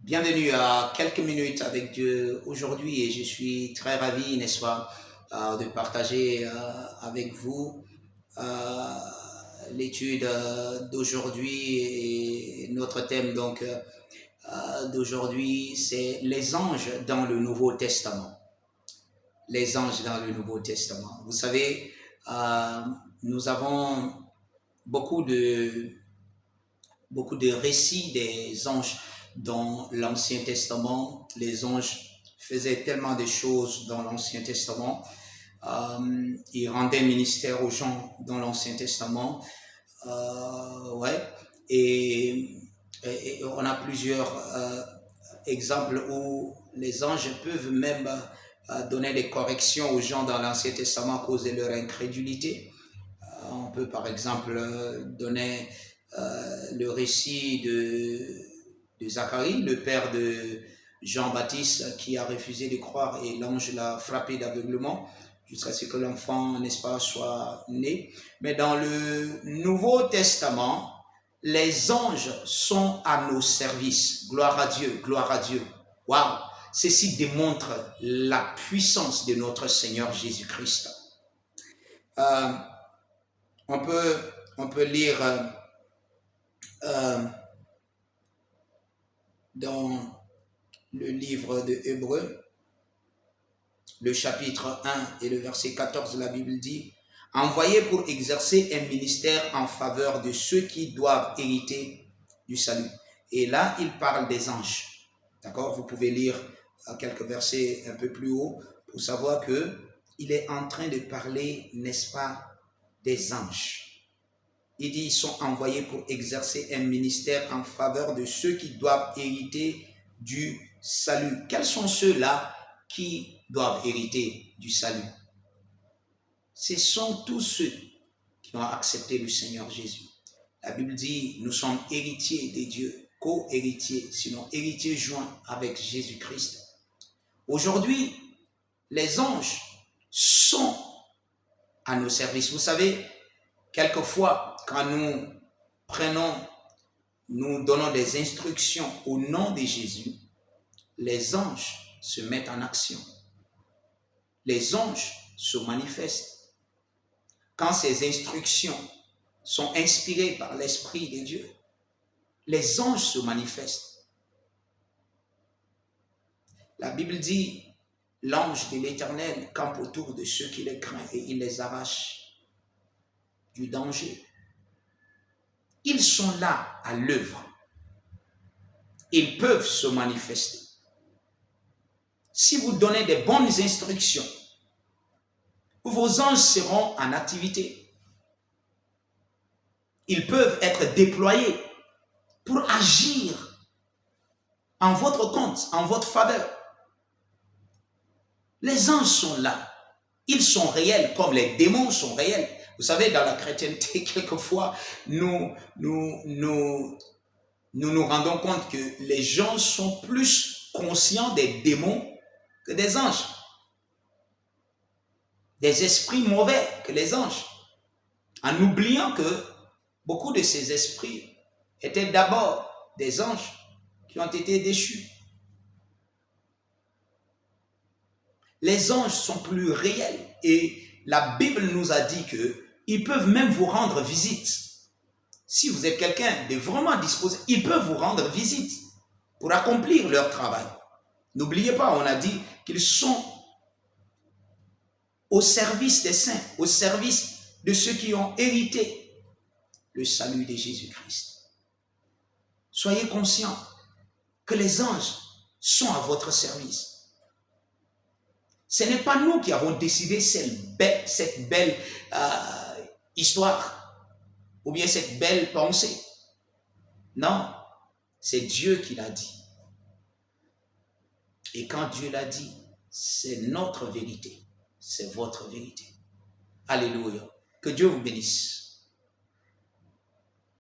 Bienvenue à quelques minutes avec Dieu aujourd'hui et je suis très ravi, n'est-ce pas, de partager avec vous euh, l'étude d'aujourd'hui et notre thème d'aujourd'hui, c'est les anges dans le Nouveau Testament. Les anges dans le Nouveau Testament. Vous savez, euh, nous avons beaucoup de, beaucoup de récits des anges dans l'Ancien Testament. Les anges faisaient tellement de choses dans l'Ancien Testament. Ils rendaient ministère aux gens dans l'Ancien Testament. Ouais. Et, et on a plusieurs exemples où les anges peuvent même donner des corrections aux gens dans l'Ancien Testament à cause de leur incrédulité. On peut par exemple donner le récit de Zacharie, le père de Jean-Baptiste, qui a refusé de croire et l'ange l'a frappé d'aveuglement jusqu'à ce que l'enfant, n'est-ce pas, soit né. Mais dans le Nouveau Testament, les anges sont à nos services. Gloire à Dieu, gloire à Dieu. Waouh! Ceci démontre la puissance de notre Seigneur Jésus-Christ. Euh, on, peut, on peut lire euh, dans le livre de Hébreux, le chapitre 1 et le verset 14, la Bible dit « Envoyés pour exercer un ministère en faveur de ceux qui doivent hériter du salut. » Et là, il parle des anges. D'accord? Vous pouvez lire quelques versets un peu plus haut pour savoir que il est en train de parler, n'est-ce pas, des anges. Il dit, ils sont envoyés pour exercer un ministère en faveur de ceux qui doivent hériter du salut. Quels sont ceux-là qui doivent hériter du salut? Ce sont tous ceux qui ont accepté le Seigneur Jésus. La Bible dit, nous sommes héritiers de Dieu, co-héritiers, sinon héritiers joints avec Jésus-Christ. Aujourd'hui, les anges sont à nos services. Vous savez, quelquefois, quand nous donnons des instructions au nom de Jésus, les anges se mettent en action. Les anges se manifestent. Quand ces instructions sont inspirées par l'Esprit de Dieu, les anges se manifestent. La Bible dit, l'ange de l'Éternel campe autour de ceux qui les craignent et il les arrache du danger. Ils sont là à l'œuvre. Ils peuvent se manifester. Si vous donnez des bonnes instructions, vos anges seront en activité. Ils peuvent être déployés pour agir en votre compte, en votre faveur. Les anges sont là. Ils sont réels comme les démons sont réels. Vous savez, dans la chrétienté, quelquefois, nous rendons compte que les gens sont plus conscients des démons que des anges. Des esprits mauvais que les anges. En oubliant que beaucoup de ces esprits étaient d'abord des anges qui ont été déchus. Les anges sont plus réels et la Bible nous a dit qu'ils peuvent même vous rendre visite. Si vous êtes quelqu'un de vraiment disposé, ils peuvent vous rendre visite pour accomplir leur travail. N'oubliez pas, on a dit qu'ils sont au service des saints, au service de ceux qui ont hérité le salut de Jésus-Christ. Soyez conscients que les anges sont à votre service. Ce n'est pas nous qui avons décidé cette belle histoire ou bien cette belle pensée. Non, c'est Dieu qui l'a dit. Et quand Dieu l'a dit, c'est notre vérité, c'est votre vérité. Alléluia. Que Dieu vous bénisse.